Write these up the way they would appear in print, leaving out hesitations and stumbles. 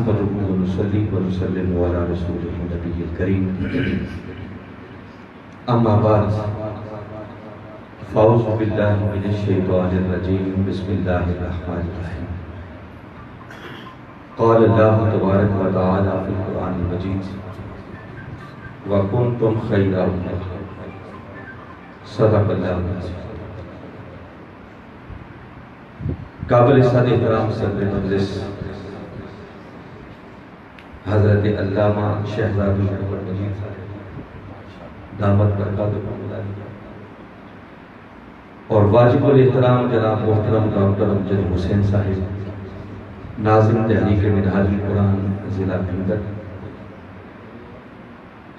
نحمده ونصلي ونسلم على رسوله النبي الكريم اما بعد فاعوذ بالله من الشيطان الرجيم بسم الله الرحمن الرحيم قال الله تبارك وتعالى في القرآن المجيد وَكُنْتُمْ خَيْرَ أُمَّةٍ صدق اللہ العظیم۔ قابل صد احترام صدر مجلس حضرت علامہ شہزاد الحمد مجید دامت برکاتہم العالیہ اور واجب الاحترام جناب محترم ڈاکٹر امجد حسین صاحب ناظم تحریک منہاج القرآن ضلع بھنگر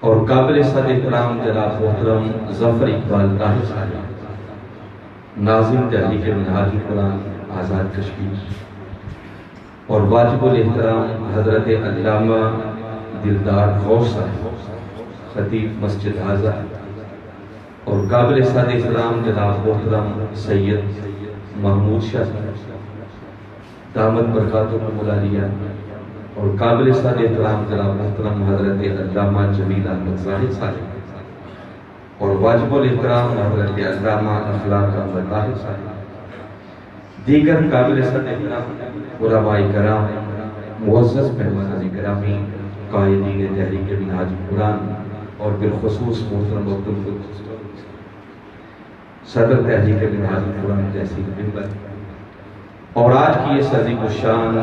اور قابل صد احترام جناب محترم ظفر اقبال طاہر صاحب ناظم تحریک منہاج القرآن آزاد کشمیر اور واجب الاحترام حضرت علامہ دلدار غوث صاحب خطیب مسجد حاضر اور قابل صد احترام جناب محترم سید محمود شاہ دامت برکاتہم العالیہ اور قابل صد احترام جناب محترم حضرت علامہ جمیل احمد ظاہر صاحب اور واجب الاحترام حضرت علامہ اخلاق احمد طاہر صاحب دیگر قابل صد احترام علماء کرام معزز مہمانان گرامی قائدین تحریک منہاج القرآن اور بالخصوص محترم عبدالقدس صدر تحریک منہاج القرآن تحصیل بنگر اور آج کی یہ عظیم الشان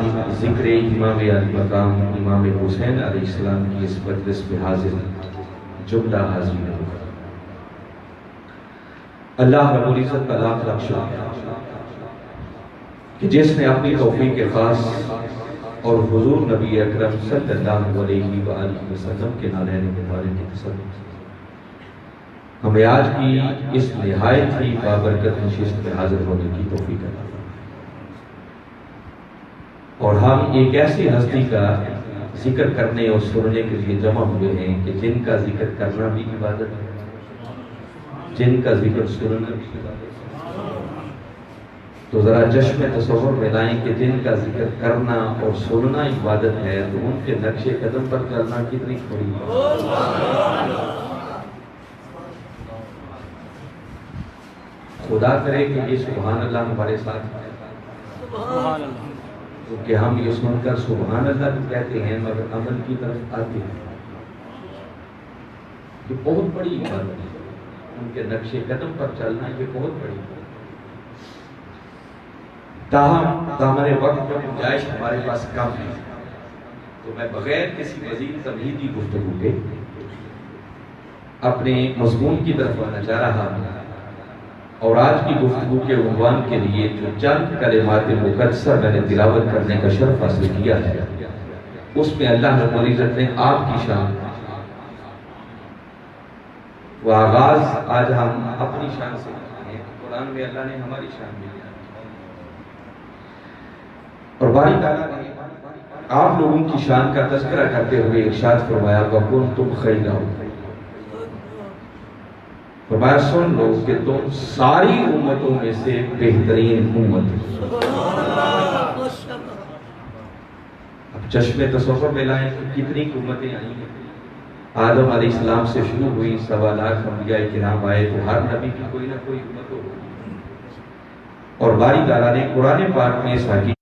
ذکر امام علی مقام امام حسین علیہ السلام کی اس مجلس میں حاضر جملہ حاضرین اللہ رب العزت کا لاکھ لاکھ شکر کہ جس نے اپنی توفیق خاص اور حضور نبی اکرم صلی اللہ علیہ وآلہ وسلم کے نالین مبارک کے تصدیق ہمیں آج کی اس نہایت ہی بابرکت نشست میں حاضر ہونے کی توفیق عطا اور ہم ایک ایسی ہستی کا ذکر کرنے اور سننے کے لیے جمع ہوئے ہیں کہ جن کا ذکر کرنا بھی عبادت ہے، جن کا ذکر سننا بھی عبادت ہے۔ تو ذرا چشم تصور میں لائیں کہ جن کا ذکر کرنا اور سننا عبادت ہے تو ان کے نقش قدم پر چلنا کتنی تھوڑی خدا کرے کہ یہ سبحان اللہ ہمارے ساتھ ہے، کیونکہ ہم یہ سن کر سبحان اللہ بھی کہتے ہیں مگر عمل کی طرف آتے ہیں۔ یہ بہت بڑی عبادت ہے، ان کے نقش قدم پر چلنا یہ بہت بڑی عبادت ہے۔ تاہم دامن وقت پر گنجائش ہمارے پاس کم ہے تو میں بغیر کسی مزید تمہیدی گفتگو کے اپنے مضمون کی طرف آنا چاہ رہا ہوں اور آج کی گفتگو کے عنوان کے لیے جو چند کلمات مقدسہ میں نے تلاوت کرنے کا شرف حاصل کیا ہے اس میں اللہ رب العزت نے آپ کی شان وہ آغاز آج ہم اپنی شان سے کرتے ہیں، قرآن میں اللہ نے ہماری شان بھی لیا اور باری تعالیٰ نے آپ لوگوں کی شان کا تذکرہ کرتے ہوئے ارشاد فرمایا وَكُنْتُمْ خَيْرَ أُمَّةٍ فرمایا سن لو کہ تم ساری امتوں میں سے بہترین امت اب چشم تصور میں لائیں کہ کتنی امتیں آئی ہیں۔ آدم علیہ السلام سے شروع ہوئی 1.25 لاکھ انبیاء کرام آئے تو ہر نبی کی کوئی نہ کوئی امت ہوگی اور باری تعالیٰ نے قرآن پاک میں اس حقیقت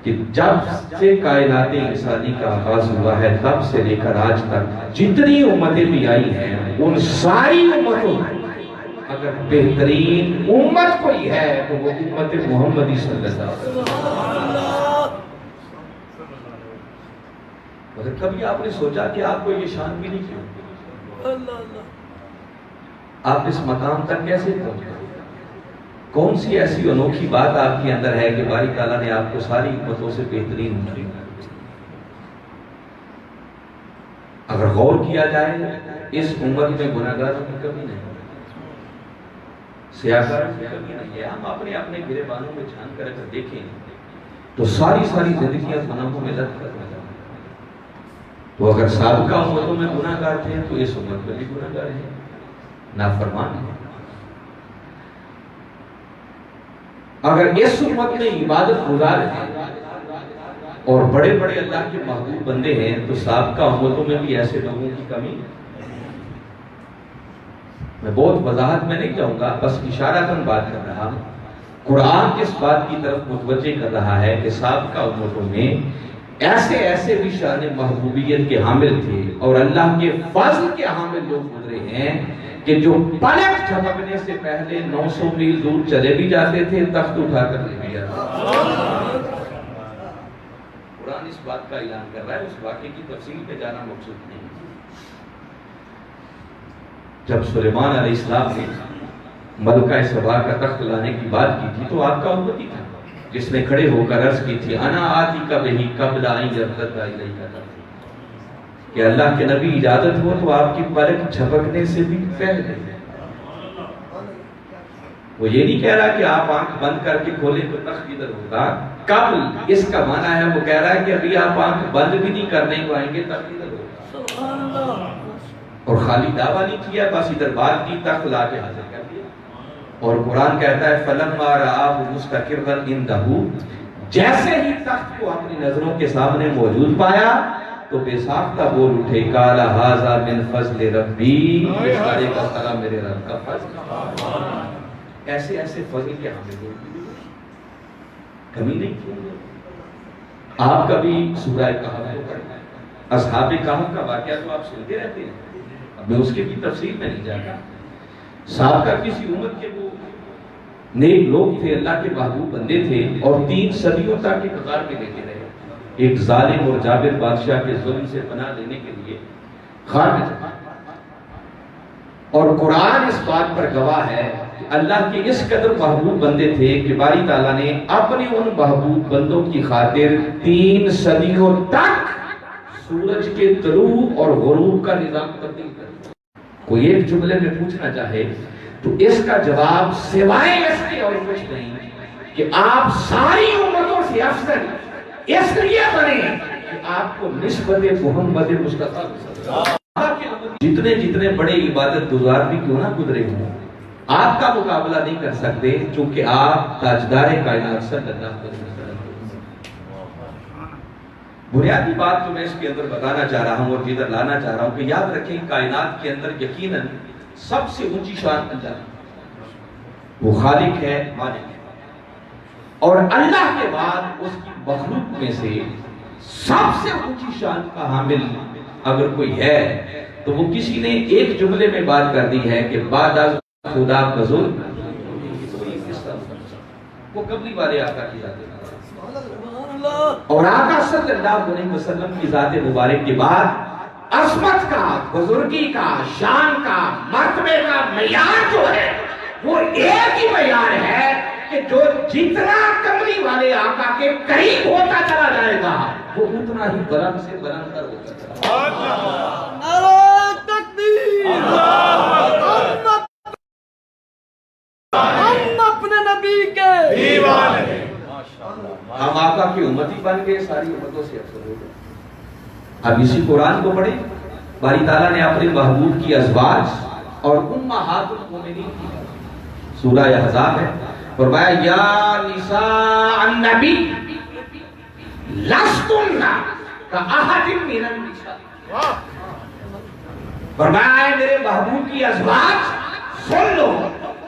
کہ جب سے کائنات انسانی کا آغاز ہوا ہے تب سے لے کر آج تک جتنی امتیں بھی آئی ہیں ان ساری امتوں اگر بہترین امت کوئی ہے تو وہ امت محمدی صلی اللہ علیہ وسلم۔ مگر کبھی آپ نے سوچا کہ آپ کو یہ شان ملی کیوں؟ آپ اس مقام تک کیسے پہنچے؟ کون سی ایسی انوکھی بات آپ کے اندر ہے کہ باری تعالیٰ نے آپ کو ساری امتوں سے بہترین امت بنایا؟ اگر غور کیا جائے اس امت میں گناہگاروں کی کمی نہیں، سیاکاروں کی کمی نہیں ہے۔ ہم اپنے اپنے گریبانوں میں چھان کر اگر دیکھیں تو ساری زندگیاں گناہوں میں لت کر رہے ہیں۔ تو اگر سابقہ امتوں میں گناہگار تھے تو اس امت میں بھی گناہگار ہیں، نافرمان ہیں۔ اگر اس امت میں عبادت گزار ہیں اور بڑے بڑے اللہ کے محبوب بندے ہیں، تو سابقہ امتوں میں بھی ایسے لوگوں کی کمی ہے۔ میں بہت وضاحت میں نہیں جاؤں گا، بس اشارتاً بات کر رہا ہوں۔ قرآن کس بات کی طرف متوجہ کر رہا ہے کہ سابقہ امتوں میں ایسے ایسے بھی شان محبوبیت کے حامل تھے اور اللہ کے فضل کے حامل لوگ گزرے ہیں کہ جو پلک جھپکنے سے پہلے 900 میل دور چلے بھی جاتے تھے، تخت اٹھا کر لے بھی جاتے۔ قرآن اس بات کا اعلان کر رہا ہے، اس واقعے کی تفصیل پہ جانا مقصود نہیں۔ جب سلیمان علیہ السلام نے ملکہ سبا کا تخت لانے کی بات کی تھی تو آپ کا امتی تھا جس نے کھڑے ہو کر عرض کی تھی انا آتی کا بہی قبل آئیں جب نہیں کا کہ اللہ کے نبی اجازت ہو تو آپ کی پلک جھپکنے سے بھی پہلے۔ وہ یہ نہیں کہہ رہا کہ آپ آنکھ بند کر کے کھولیں تو تخت ادھر ہوگا، قبل اس کا معنی ہے وہ کہہ رہا ہے کہ ابھی آپ آنکھ بند بھی نہیں کرنے کو آئیں گے تخت ادھر ہوگا۔ اور خالی دعویٰ نہیں کیا، بس ادھر بات کی، تخت لا کے حاضر کر دیا۔ اور قرآن کہتا ہے فَلَمَّا رَآهُ مُسْتَقِرًّا عِندَهُ، جیسے ہی تخت کو اپنی نظروں کے سامنے موجود پایا تو بے ساختہ بول اٹھے قَالَ هَذَا مِنْ فَضْلِ رَبِّي، یہ سارے کا سارا میرے رب کا فضل۔ ایسے ایسے فضل کے حامل لوگ کمی نہیں کی۔ آپ کبھی سورہ کہف کو پڑھیں، اصحاب کہف کا واقعہ تو آپ سنتے رہتے ہیں، میں اس کے بھی تفصیل میں نہیں جاتا۔ سابقہ کسی امت کے وہ نیک لوگ تھے، اللہ کے محبوب بندے تھے اور 3 صدیوں تک کے قطار میں لیتے رہے، ایک ظالم اور جابر بادشاہ کے ظلم سے پناہ لینے کے لیے خار میں جمع۔ اور قرآن اس بات پر گواہ ہے کہ اللہ کے اس قدر محبوب بندے تھے کہ باری تعالیٰ نے اپنی ان محبوب بندوں کی خاطر 3 صدیوں تک سورج کے طلوع اور غروب کا نظام تبدیل کر دیا۔ کوئی ایک جملے میں پوچھنا چاہے تو اس کا جواب سوائے اس کے اور کچھ نہیں کہ آپ ساری امتوں سے افضل اس لیے بنے کہ آپ کو نسبت محمد مصطفیٰ جتنے بڑے عبادت گزار بھی کیوں نہ گزرے ہوں، آپ کا مقابلہ نہیں کر سکتے، چونکہ آپ تاجدار کائنات صلی اللہ علیہ وسلم۔ بنیادی بات تو میں اس کے اندر بتانا چاہ رہا ہوں اور جدھر لانا چاہ رہا ہوں کہ یاد رکھیں کائنات کے اندر یقیناً سب سے اونچی شان اللہ، وہ خالق ہے، مالک ہے، اور اللہ کے بعد اس کی مخلوق میں سے سب سے اونچی شان کا حامل اگر کوئی ہے تو وہ کسی نے ایک جملے میں بات کر دی ہے کہ بعد از خدا بزرگ وہ قبلی والے آقا کی ذات ہے، اور آقا صلی اللہ علیہ وسلم کی ذات مبارک کے بعد عظمت کا، بزرگی کا، شان کا، مرتبے کا معیار جو ہے وہ ایک ہی معیار ہے کہ جو جتنا کملی والے آقا کے قریب ہوتا چلا جائے گا وہ اتنا ہی بلند سے بلند تر ہوتا چلا جائے گا۔ ہم اپنے نبی کے دیوانے ہیں، ہم آقا کی امتی بن گئے، ساری امتوں سے افضل ہو گئے۔ اب اسی قرآن کو پڑھیں، باری تعالیٰ نے اپنے محبوب کی ازواج اور امہات المومنین کی سورہ احزاب ہے، فرمایا یا نساء النبی لستن کاحد من النساء، فرمایا ہے میرے محبوب کی ازواج سن لو،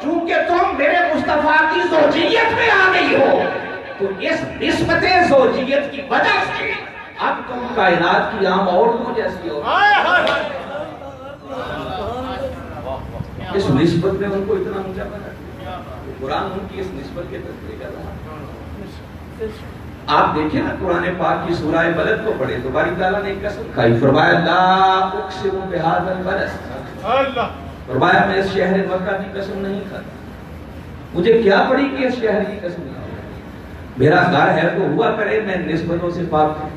چونکہ تم میرے مصطفیٰ کی زوجیت میں آ گئی ہو تو اس نسبت زوجیت کی وجہ سے اب تم کائنات کی عام عورتوں جیسی ہو۔ اس نسبت میں ان کو اتنا اونچا بنا، قرآن ان کی اس نسبت کے تذکرے کر رہا ہے۔ آپ دیکھیں نا قرآن پاک کی سورہ بلد کو پڑھیں تو باری تعالیٰ نے ایک قسم کھائی، فرمایا لا اقسم بہذا البلد، فرمایا میں اس شہر مکہ کی قسم نہیں کھاتا، مجھے کیا پڑی کہ اس شہر کی قسم نہیں، میرا گھر ہے تو ہوا کرے، میں نسبتوں سے پاک ہوں،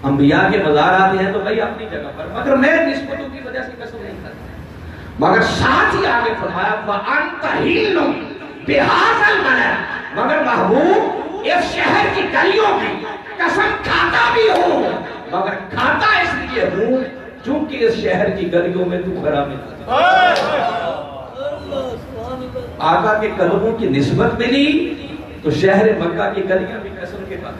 انبیاء کے مزار آتے ہیں تو بھائی اپنی جگہ پر، مگر میں نسبتوں کی وجہ سے قسم نہیں کھاتا۔ مگر ساتھ ہی آگے فرمایا وَأَنْتَ حِلٌّ بِهَذَا الْبَلَدِ، مگر محبوب اس شہر کی گلیوں کی قسم کھاتا بھی ہوں، مگر کھاتا اس لیے ہوں چونکہ اس شہر کی گلیوں میں تو گھرا میں تھا۔ آقا کے قدموں کی نسبت ملی تو شہر مکہ کی گلیاں بھی قسم کے پاس۔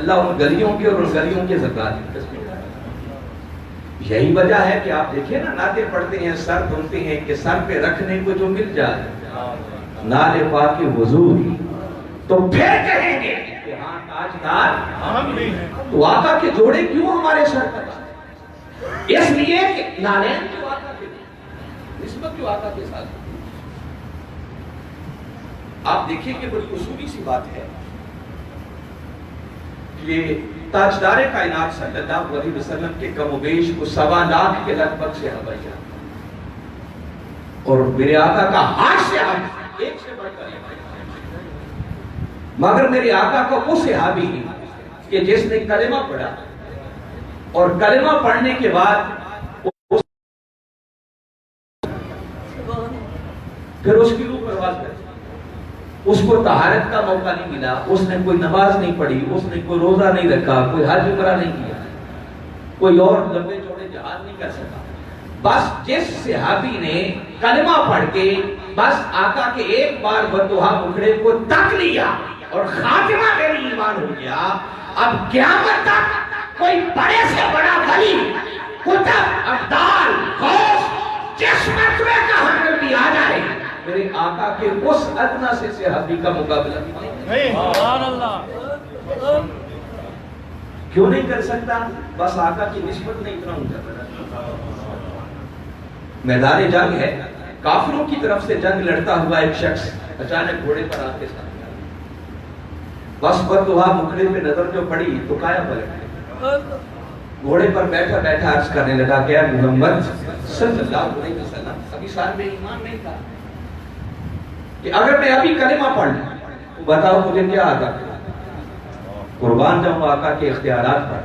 اللہ ان گلیوں کے اور ان گلیوں کے زکات کی قسمیں کھا رہا ہے۔ یہی وجہ ہے کہ آپ دیکھیں نا، نعتیں پڑھتے ہیں، سر دھلتے ہیں کہ سر پہ رکھنے کو جو مل جائے نال پاک حضور، تو پھر کہیں گے کہ ہاں تاجدار ہم بھی ہیں۔ تو آقا کے جوڑے کیوں ہمارے سر پر؟ اس لیے کہ نالین کیوں آقا کے نسبت کیوں آقا کے ساتھ؟ آپ دیکھیں کہ بڑی اصولی سی بات ہے، یہ تاجدار کائنات صلی اللہ علیہ وسلم کے کم و بیش کو 1.25 لاکھ کے لگ بھگ صحابہ ہیں، اور میرے آقا کا ہر صحابی ایک سے بڑھ کر ایک، مگر میرے آقا کو وہ صحابی کہ جس نے کلمہ پڑھا اور کلمہ پڑھنے کے بعد پھر اس کی روح پرواز کر، اس کو طہارت کا موقع نہیں ملا، اس نے کوئی نماز نہیں پڑھی، اس نے کوئی روزہ نہیں رکھا، کوئی حج عمرہ نہیں کیا، کوئی اور لمبے چوڑے جہاد نہیں کر سکا۔ بس جس صحابی نے کلمہ پڑھ کے بس آقا کے ایک بار بدوہا مکھڑے کو تک لیا اور خاتمہ میری ایمان ہو گیا، اب قیامت تک کوئی بڑے سے بڑا ولی، کتب، ابدال، غوث، جس مرتبے کا حامل بھی آ جائے، میرے آقا کے اس ادنا سے صحابی کا مقابلہ نہیں۔ سبحان اللہ، کیوں نہیں کر سکتا؟ بس آقا کی نسبت نہیں اتنا اونچا بنا۔ میدان جنگ ہے، کافروں کی طرف سے جنگ لڑتا ہوا ایک شخص اچانک گھوڑے پر آتے ساتھ بس بددعا مکھڑے پہ نظر جو پڑی تو قائم پلٹ گئے، گھوڑے پر بیٹھا بیٹھا عرض کرنے لگا کہ محمد صلی اللہ علیہ وسلم، ابھی سال میں ایمان نہیں تھا، کہ اگر میں ابھی کلمہ پڑھ لوں تو بتاؤ مجھے کیا آتا ہے؟ قربان جاؤں آقا کے اختیارات پر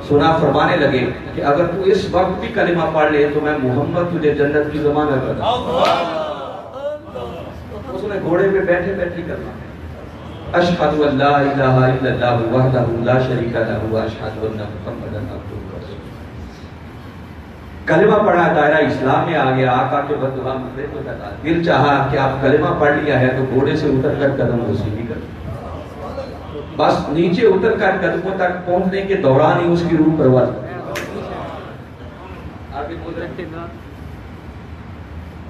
سنا فرمانے لگے کہ اگر تو اس وقت بھی کلمہ پڑھ لے تو میں محمد تجھے جنت کی ضمانت کرتا ہوں۔ اس نے گھوڑے پہ بیٹھے بیٹھے کرنا، اشہد ان لا الہ الا اللہ وحدہ لا شریک لہ واشہد ان محمدا عبدہ ورسولہ۔ کلمہ پڑھا، دائرہ اسلام میں آ گیا، آقا کے بددعا مکھڑے کو لگا، دل چاہا کہ آپ کلمہ پڑھ لیا ہے تو گھوڑے سے اتر کر قدم رسیدی کر، بس نیچے اتر کر قدموں تک پہنچنے کے دوران ہی اس کی روح پرواز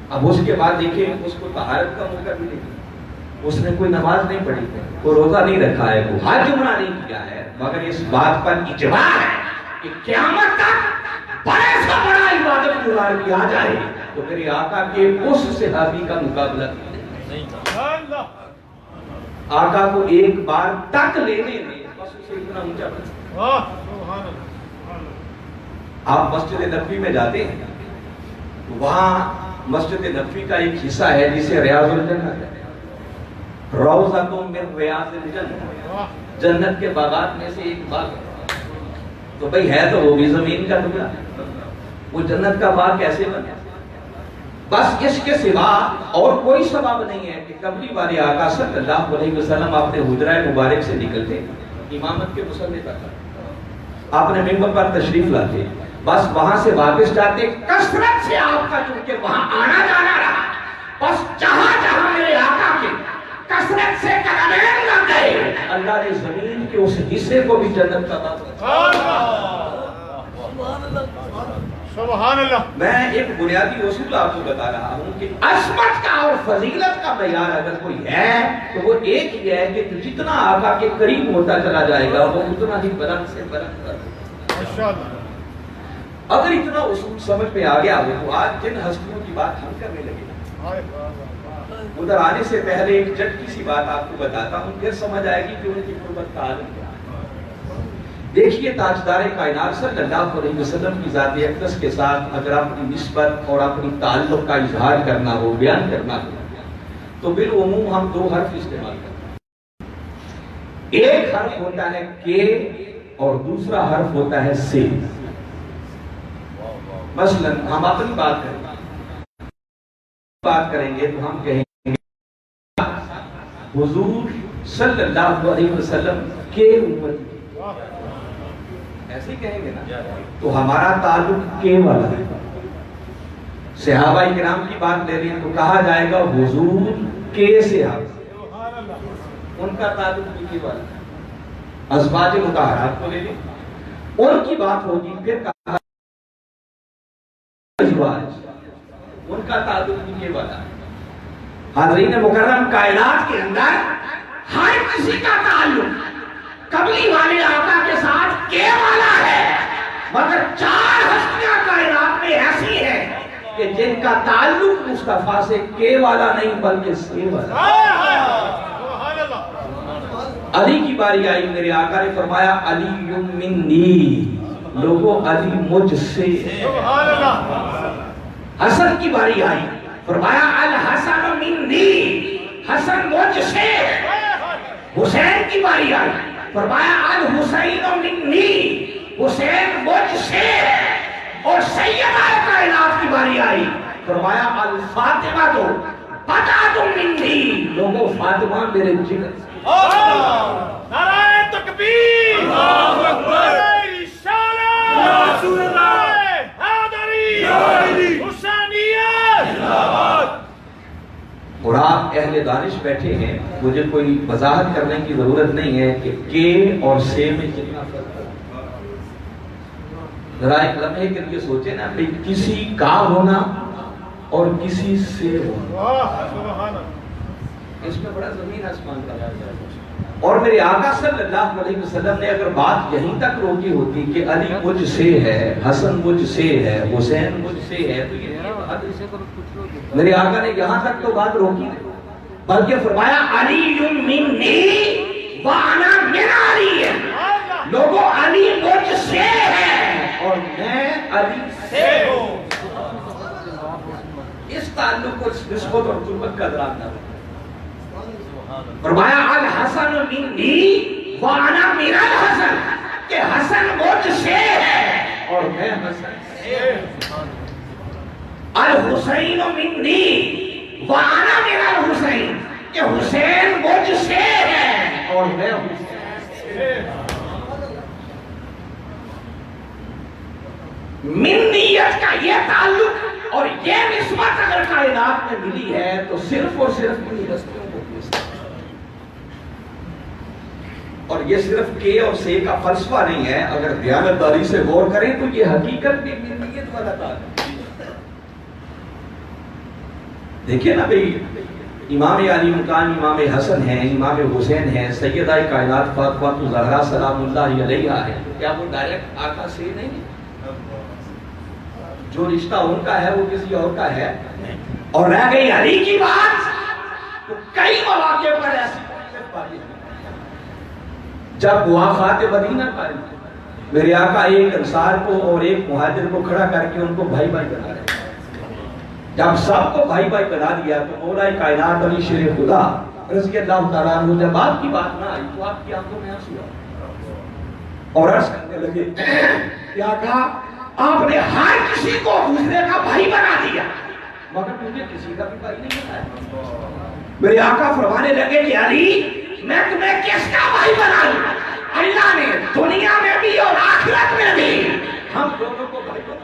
اب اس کے بعد دیکھیں اس کو طہارت کا موقع ملے گا، اس نے کوئی نماز نہیں پڑھی، کوئی روزہ نہیں رکھا ہے، کوئی حج عمرہ نہیں کیا ہے، مگر اس بات پر اجماع ہے کہ قیامت تک بڑے سے بڑا عبادت گزار بھی آ جائے تو میرے آقا کے اس صحابی کا مقابلہ نہیں۔ آقا کو ایک بار تک لینے میں بس اسے اتنا اونچا بنا۔ آپ مسجد نبوی میں جاتے ہیں، وہاں مسجد نبوی کا ایک حصہ ہے جسے ریاض الجنت ہے، روضۃ من ریاض الجنت، جنت کے باغات میں سے ایک باغ ہے۔ تو بھئی ہے تو وہ بھی زمین کا ٹکڑا، وہ جنت کا باغ کیسے بنا؟ بس اس کے سوا اور کوئی سبب نہیں ہے کہ قبری والے آقا صلی اللہ علیہ وسلم اپنے حجرہ مبارک سے نکلتے، امامت کے مصلی تک آپ نے ممبر پر تشریف لاتے، بس وہاں سے واپس جاتے، کثرت سے آپ کا چونکہ وہاں آنا جانا رہا، بس جہاں جہاں میرے آقا کے کثرت سے قدمین لگ گئے، اللہ نے زمین کے اس حصے کو بھی جنت کا باغ۔ سبحان اللہ۔ میں ایک بنیادی اصول آپ کو بتا رہا ہوں کہ عظمت کا اور فضیلت کا معیار اگر کوئی ہے تو وہ ایک ہی ہے کہ جتنا آقا کے قریب ہوتا چلا جائے گا وہ اتنا ہی بلند سے بلند ہوگا۔ اگر اتنا اصول سمجھ میں آ گیا ہو تو آج جن ہستیوں کی بات ہم کرنے لگے، ادھر آنے سے پہلے ایک جھٹکی سی بات آپ کو بتاتا ہوں، پھر سمجھ آئے گی کہ ان کی قربت کا عالم کیا ہے۔ دیکھیے تاجدار کائنات صلی اللہ علیہ وسلم کی ذات اقدس کے ساتھ اگر اپنی نسبت اور اپنی تعلق کا اظہار کرنا ہو، بیان کرنا ہو تو بالعموم ہم دو حرف استعمال کرتے ہیں، ایک حرف ہوتا ہے کے اور دوسرا حرف ہوتا ہے سے۔ مثلا ہم اپنی بات کریں گے تو ہم کہیں گے حضور صلی اللہ علیہ وسلم کے امتی، ایسے کہیں گے نا، تو ہمارا تعلق کے والا ہے۔ صحابہ کرام کی بات لے لیں تو کہا جائے گا حضور کے صحابہ، ان کا تعلق بھی کے والا ہے۔ ازواج مطہرات کو لے لیں، ان کی بات ہوگی، پھر کہا ازواج، ان کا تعلق یہ والا ہے۔ حاضرین مکرم، کائنات کے اندر ہر کسی کا تعلق قبلی والے آقا کے ساتھ کے والا ہے، مگر 4 ہستیاں کائنات میں ایسی ہیں کہ جن کا تعلق مصطفیٰ سے کے والا نہیں بلکہ سے والا۔ علی کی باری آئی، میرے آقا نے فرمایا علی منی، لوگوں علی مجھ سے۔ حسن کی باری آئی، فرمایا الحسن منی، حسن مجھ سے۔ حسین کی باری آئی، فرمایا الحسین منی، حسین مجھ سے۔ اور سیدہ کائنات کی باری آئی، فرمایا الفاطمہ تو بطاط منی، لوگوں فاطمہ میرے جگر۔ نعرہ تکبیر، اللہ اکبر، رسالت، یا رسول اللہ، حیدری، حسینیت۔ اور آپ اہل دانش بیٹھے ہیں، مجھے کوئی وضاحت کرنے کی ضرورت نہیں ہے کہ کے اور سے میں کتنا فرق ہے۔ ذرا ایک لمحے کے لیے سوچیں نا، بھئی کسی کا ہونا اور کسی سے ہونا، اس میں بڑا زمین آسمان کا فرق ہے۔ اور میرے آقا صلی اللہ علیہ وسلم نے اگر بات یہیں تک روکی ہوتی کہ علی مجھ سے ہے، حسن مجھ سے ہے، حسین مجھ سے ہے، تو یہ میرے آقا نے یہاں تک تو بات روکی نہیں، بلکہ فرمایا علی منی وانا من علی، لوگوں علی مجھ سے ہے اور میں علی سے ہوں۔ اس تعلق کو نسبت اور قربت کا ادراک نہ ہو۔ فرمایا الحسن منی وانا من الحسن، کہ حسن مجھ سے ہے اور میں حسن سے۔ الحسین منی وانا من الحسین، کہ حسین مجھ سے ہے اور میں حسین سے۔ منیت کا یہ تعلق اور یہ نسبت اگر کائنات میں ملی ہے تو صرف اور صرف انہی ہستیوں کو مل سکتی ہے۔ اور یہ صرف کے اور سے کا فلسفہ نہیں ہے، اگر دیانتداری سے غور کریں تو یہ حقیقت میں منیت والا تعلق۔ دیکھیں نا بھئی، امام علی مکان امام حسن ہیں، امام حسین ہیں، سیدہ کائنات فاطمہ الزہرا سلام اللہ علیہا ہے، کیا وہ ڈائریکٹ آقا سے نہیں؟ جو رشتہ ان کا ہے وہ کسی اور کا ہے؟ اور رہ گئی علی کی بات، تو کئی مواقع پر ایسی جب مواخات مدینہ قائم، میرے آقا ایک انصار کو اور ایک مہاجر کو کھڑا کر کے ان کو بھائی بھائی بنا رہے ہیں۔ جب سب کو بھائی بھائی بنا دیا تو مولا کائنات علی شیر خدا رضی اللہ تعالیٰ عنہ جب آپ کی بات نہ آئی تو آپ کی آنکھوں میں آنسو آئے اور عرض کرنے لگے کہ آقا آپ نے ہر کسی کو دوسرے کا بھائی بنا دیا مگر تجھے کسی کا بھی بھائی نہیں بنایا۔ میرے آقا فرمانے لگے کہ علی میں تمہیں کس کا بھائی بنا لوں؟ اللہ نے دنیا میں بھی اور آخرت میں بھی ہم دونوں کو بھائی بنا۔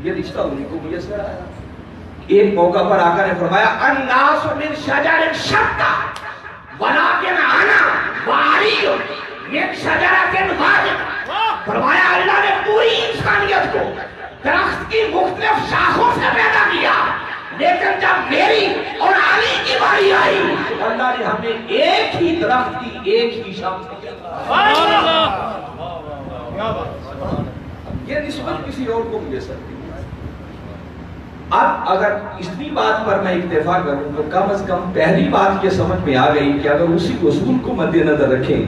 یہ رشتہ انہیں کو میسر آیا۔ ایک موقع پر آقا نے فرمایا الناس من شجر شتى ولكن انا وعلي من شجرة واحدة۔ فرمایا اللہ نے پوری انسانیت کو درخت کی مختلف شاخوں سے پیدا کیا، لیکن جب میری اور علی کی باری آئی اللہ نے ہمیں ایک ہی درخت کی ایک ہی شاخ سے پیدا کیا۔ یہ نسبت کسی اور کو مل سکتی ہے۔ اب اگر اتنی بات پر میں اکتفا کروں تو کم از کم پہلی بات یہ سمجھ میں آ گئی کہ اگر اسی اصول کو مد نظر رکھیں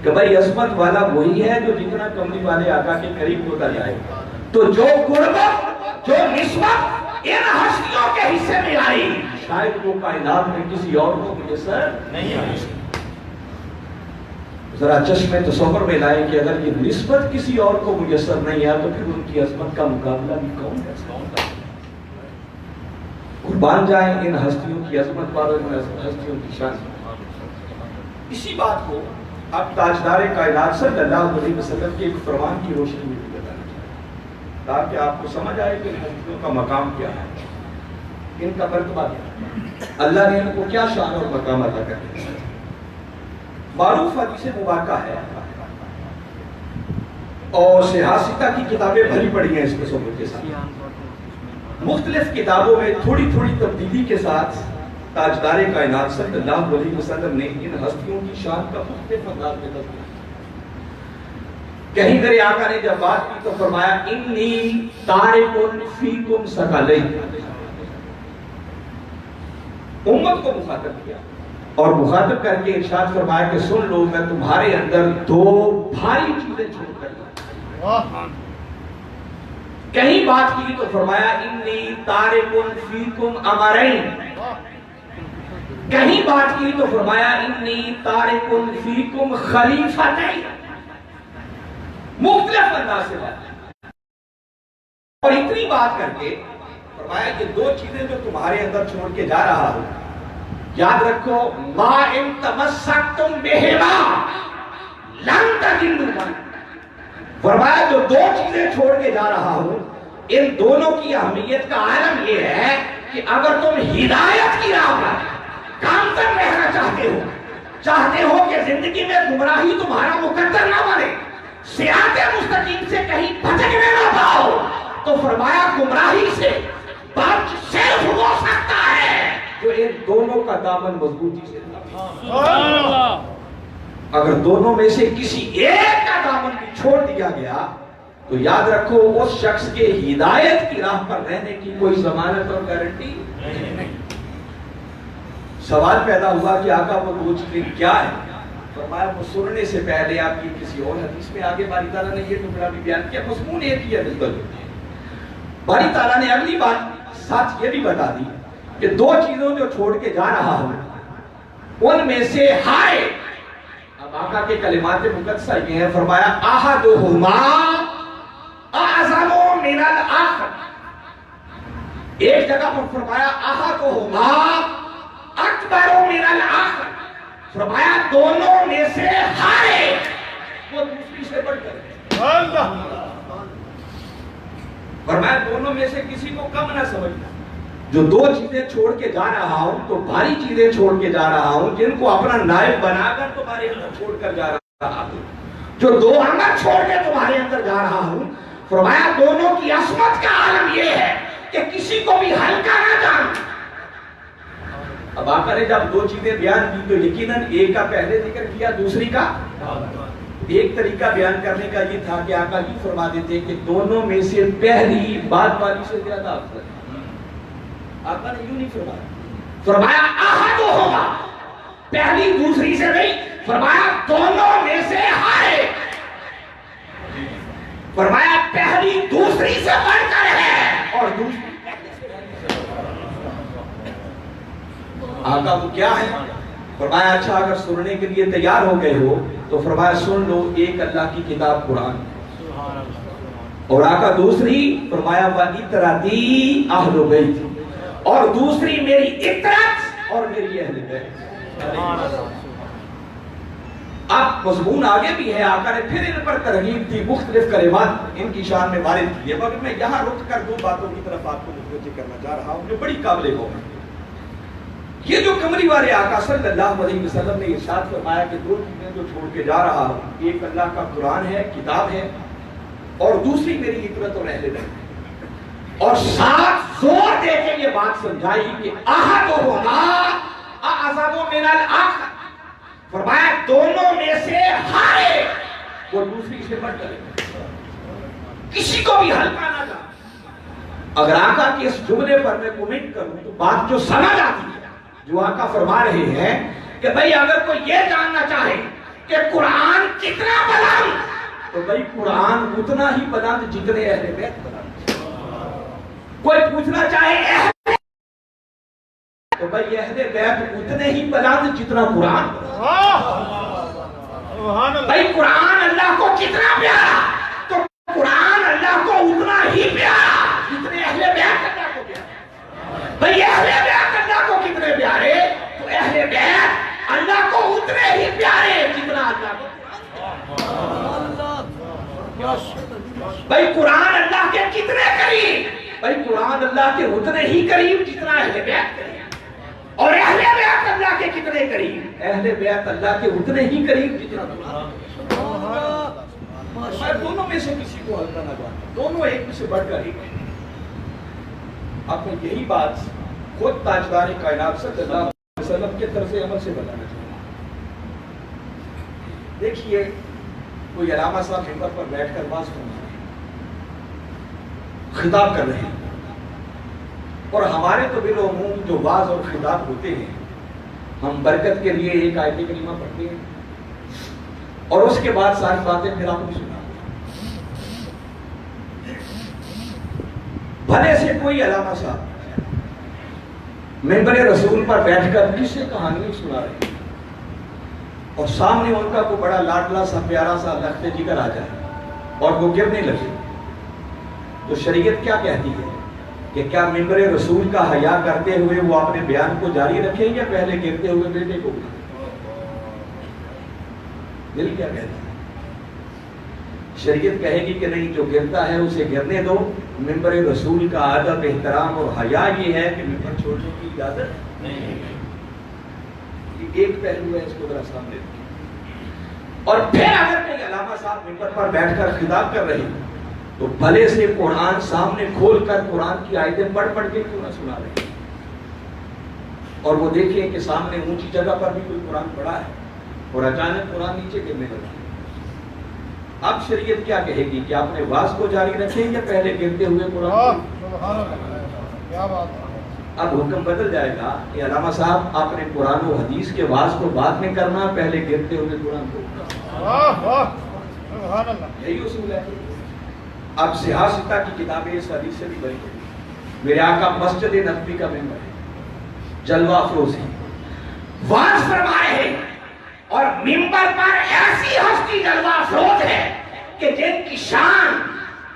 کہ بھائی عظمت والا وہی ہے جو جتنا کملی والے آقا کے قریب ہوتا جائے، تو جو قربت جو نسبت ان ہستیوں کے حصے میں آئی شاید وہ کائنات میں کسی اور کو میسر نہیں آئی۔ ذرا چشمے تصور میں لائیں کہ اگر یہ نسبت کسی اور کو میسر نہیں ہے تو پھر ان کی عظمت کا مقابلہ بھی کون ہے؟ قربان جائیں ان ہستیوں کی عظمت والوں ان ہستیوں کی شان۔ اسی بات کو اب تاجدار کائنات صلی اللہ علیہ وسلم کے ایک فرمان کی روشنی میں بھی بتانا چاہیے تاکہ آپ کو سمجھ آئے کہ ان ہستیوں کا مقام کیا ہے۔ ان کا مرتبہ کیا، اللہ نے ان کو کیا شان اور مقام عطا کر دیا۔ معروف حدیث مبارکہ ہے اور سیاستہ کی کتابیں بھری پڑی ہیں اس تصور کے ساتھ، مختلف کتابوں میں تھوڑی تھوڑی تبدیلی کے ساتھ تاجدار کائنات صلی اللہ علیہ وسلم نے ان ہستیوں کی شان کا مختلف انداز میں تذکرہ۔ کہیں میرے آقا نے جب بات کی تو فرمایا انی تارکن فیکم ثقلین، امت کو مخاطب کیا اور مخاطب کر کے ارشاد فرمایا کہ سن لو میں تمہارے اندر دو بھاری چیزیں چھوڑ کر لایا۔ کہیں بات کی تو فرمایا انی تارکن فیکم امرین، کہیں بات کی تو فرمایا انی تارکن فیکم خلیفتین، مختلف انداز سے بات اور اتنی بات کر کے فرمایا کہ دو چیزیں جو تمہارے اندر چھوڑ کے جا رہا ہوں، یاد رکھو ما ان تمسکتم بہما لن تضلوا، فرمایا جو دو چیزیں چھوڑ کے جا رہا ہوں ان دونوں کی اہمیت کا عالم یہ ہے کہ اگر تم ہدایت کی راہ پر کامزن رہنا چاہتے ہو کہ زندگی میں گمراہی تمہارا مقدر نہ بنے، صراط مستقیم سے کہیں بھٹکنے نہ پاؤ، تو فرمایا گمراہی سے بچ صرف ہو سکتا ہے جو ان دونوں کا دامن مضبوطی سے اگر دونوں میں سے کسی ایک کا دامن بھی چھوڑ دیا گیا تو یاد رکھو اس شخص کے ہدایت کی راہ پر رہنے کی کوئی ضمانت اور گارنٹی نہیں۔ سوال پیدا ہوا کہ آقا وہ دو چیزیں کیا ہے؟ فرمایا وہ سننے سے پہلے آپ کی کسی اور حدیث میں آگے باری تعالیٰ نے یہ ٹکڑا بھی بیان کیا، مضمون ایک ہی ہے بالکل۔ باری تعالیٰ نے اگلی بات ساتھ یہ بھی بتا دی کہ دو چیزوں جو چھوڑ کے جا رہا ہوں ان میں سے ہائے، اب آقا کے کلمات مقدسہ یہ ہیں، فرمایا احدہما اعظم من الاخر، ایک جگہ پر فرمایا احدہما اکبر من الاخر، فرمایا دونوں میں سے ہر ایک وہ دوسری سے بڑھ کر ہے، فرمایا دونوں میں سے کسی کو کم نہ سمجھنا۔ جو دو چیزیں چھوڑ کے جا رہا ہوں تو بھاری چیزیں چھوڑ کے جا رہا ہوں جن کو اپنا نائب بنا کر تمہارے اندر چھوڑ کر جا رہا ہوں، جو دو عمل چھوڑ کے تمہارے اندر جا رہا ہوں، فرمایا دونوں کی عصمت کا عالم یہ ہے کہ کسی کو بھی ہلکا نہ جان۔ اب آقا نے جب دو چیزیں بیان کی تو یقیناً ایک کا پہلے ذکر کیا، دوسری کا ایک طریقہ بیان کرنے کا یہ تھا کہ آقا یوں فرما دیتے کہ دونوں میں سے پہلی بعد والی سے زیادہ افضل ہے۔ آقا نے یوں نہیں فرمایا، فرمایا احدہما، پہلی دوسری سے نہیں، فرمایا دونوں میں سے ہر ایک، فرمایا پہلی دوسری سے بڑھ کر ہے اور دوسری آقا وہ کیا ہے؟ فرمایا اچھا اگر سننے کے لیے تیار ہو گئے ہو تو فرمایا سن لو ایک اللہ کی کتاب قرآن، اور آقا دوسری فرمایا وَإِتْرَتِي أَهْلُ بَيْتِ، اور دوسری میری اطرت اور میری اہل بیت۔ اب مضمون آگے بھی ہے، آقا نے پھر ان پر ترغیب دی، مختلف کلمات ان کی شان میں وارد کیے، مگر میں یہاں رک کر دو باتوں کی طرف آپ کو متوجہ کرنا چاہ رہا ہوں جو بڑی قابل غور ہے۔ یہ جو کمری والے آقا صلی اللہ علیہ وسلم نے ارشاد فرمایا کہ دو چیزیں جو چھوڑ کے جا رہا ہوں، ایک اللہ کا قرآن ہے، کتاب ہے، اور دوسری میری اطرت اور اہل بیت، اور ساتھ زور دے کے یہ بات سمجھائی کہ احدہما اعظم من الاخر، فرمایا دونوں میں سے ہر ایک وہ دوسری سے بڑھ کر ہے، کسی کو بھی ہلکا نہ جا۔ اگر آقا کے اس جملے پر میں کومنٹ کروں تو بات جو سمجھ آتی ہے جو آقا فرما رہے ہیں کہ بھئی اگر کوئی یہ جاننا چاہے کہ قرآن کتنا بلند تو بھئی قرآن اتنا ہی بلند جتنے اہل بیت بلند۔ کوئی پوچھنا چاہے اہل تو بھئی اہل بیت اتنے ہی بلند جتنا قرآن۔ بھئی قرآن اللہ کو کتنا پیارا تو قرآن اللہ کو اتنا ہی پیارا جتنے اہل بیت اللہ کو پیارا۔ بھئی اہل بیت اللہ کو کتنے پیارے تو اہل بیت اللہ کو اتنے ہی پیارے جتنا اللہ کو پیارے۔ بھئی قرآن اللہ کے کتنے قریب، بھئی قرآن اللہ کے اتنے ہی قریب جتنا اہل بیت قریب، اور اہل بیت اللہ کے کتنے قریب؟ اہل بیت اللہ کے اتنے ہی قریب جتنا قرآن۔ میں دونوں میں سے کسی کو ہلکا نہ کرتا، دونوں ایک سے بڑھ کر ایک ہے۔ آپ کو یہی بات خود تاجدار کائنات صلی اللہ علیہ وسلم کے طرز عمل سے بتانا چاہتا ہوں۔ دیکھیے کوئی علامہ صاحب ممبر پر بیٹھ کر واز سنا رہے ہیں، خطاب کر رہے ہیں، اور ہمارے تو بالعموم جو واز اور خطاب ہوتے ہیں، ہم برکت کے لیے ایک آیت کریمہ پڑھتے ہیں اور اس کے بعد ساری باتیں پھر آپ کو سنا۔ بھلے سے کوئی علامہ صاحب ممبر رسول پر بیٹھ کر کسی کہانی سنا رہے ہیں اور سامنے ان کا کوئی بڑا لاڈلا سا پیارا سا لخت جگر آ جائے اور وہ گرنے لگے، تو شریعت کیا کہتی ہے کہ کیا ممبر رسول کا حیا کرتے ہوئے وہ اپنے بیان کو جاری رکھیں یا پہلے گرتے ہوئے بیٹے کو اٹھائیں؟ دل کیا کہتا ہے؟ شریعت کہے گی کہ نہیں، جو گرتا ہے اسے گرنے دو۔ ممبر رسول کا ادب، احترام اور حیا یہ ہے کہ ممبر چھوڑنے کی اجازت نہیں ہے۔ یہ ایک پہلو ہے، اس کو ذرا سامنے رکھیں۔ اور پھر اگر کوئی علامہ صاحب ممبر پر بیٹھ کر خطاب کر رہے ہیں تو بھلے سے قرآن سامنے کھول کر قرآن کی آیتیں پڑھ پڑھ کے کیوں نہ سنا رہے ہیں، اور وہ دیکھیں کہ سامنے اونچی جگہ پر بھی کوئی قرآن پڑھا ہے اور اچانک قرآن نیچے گرنے لگا۔ اب شریعت کیا کہے گی کہ آپ نے واز کو جاری رکھیں یا پہلے گرتے ہوئے قرآن؟ اب حکم بدل جائے گا کہ علامہ صاحب آپ نے قرآن و حدیث کے واز کو بعد میں کرنا، پہلے گرتے ہوئے قرآن کو۔ یہی اصول ہے۔ اب سیاستہ کی کتابیں اس حدیث سے بھی بڑی ہیں۔ میرے آقا مسجد نبوی کا ممبر ہے، جلوہ افروز ہے، واز فرمائے ہیں، اور ممبر پر ایسی ہستی جلوہ افروز ہے کہ جن کی شان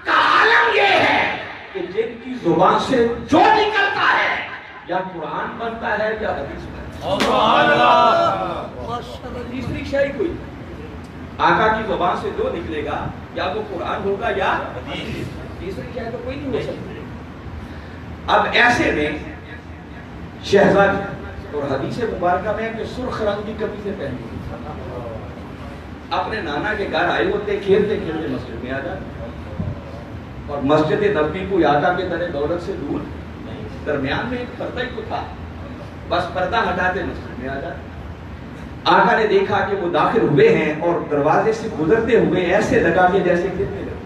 کا عالم یہ ہے کہ جن کی زبان سے جو نکلتا ہے یا قرآن بنتا ہے یا حدیث بنتا ہے۔ سبحان اللہ۔ تیسری شے کوئی آقا کی زبان سے جو نکلے گا یا وہ قرآن ہوگا یا حدیث، تیسری شے تو کوئی نہیں ہو سکتی۔ اب ایسے میں شہزاد اور حدیث مبارکہ میں کہ سرخ رنگ کی قمیضیں پہنی ہوئی، اپنے نانا کے گھر آئے ہوتے، کھیلتے کھیلتے مسجد میں آ جاتے، اور مسجد نبوی کو آقا کے در دولت سے دور درمیان میں ایک پردہ ہی تو تھا، بس پردہ ہٹاتے مسجد میں آ جاتے۔ آقا نے دیکھا کہ وہ داخل ہوئے ہیں اور دروازے سے گزرتے ہوئے ایسے لگا کہ جیسے گرنے لگے۔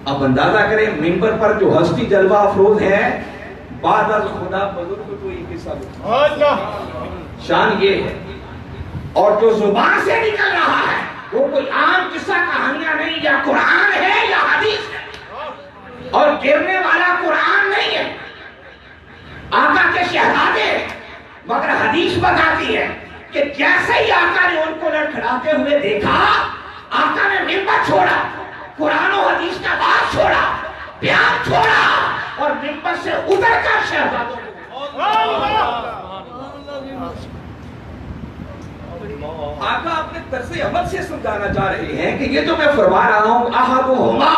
اب اندازہ کریں ممبر پر جو ہستی جلوہ افروز ہے، بعد از خدا بزرگ کو یہ قصہ بتا، شان یہ ہے، اور جو زبان سے نکل رہا ہے وہ کوئی عام قصہ کہانیاں نہیں، یا قرآن ہے یا حدیث ہے، اور گرنے والا قرآن نہیں ہے، آقا کے شہزادے، مگر حدیث بتاتی ہے کہ جیسے ہی آقا نے ان کو لڑکھڑاتے ہوئے دیکھا، آقا نے ممبر چھوڑا، قرآن و حدیث کا بات چھوڑا، بیان چھوڑا، اور ممبر سے اتر کر شہزادوں آقا اپنے طرز عمل سے سمجھانا چاہ رہے ہیں کہ یہ تو میں فرما رہا ہوں، احدہما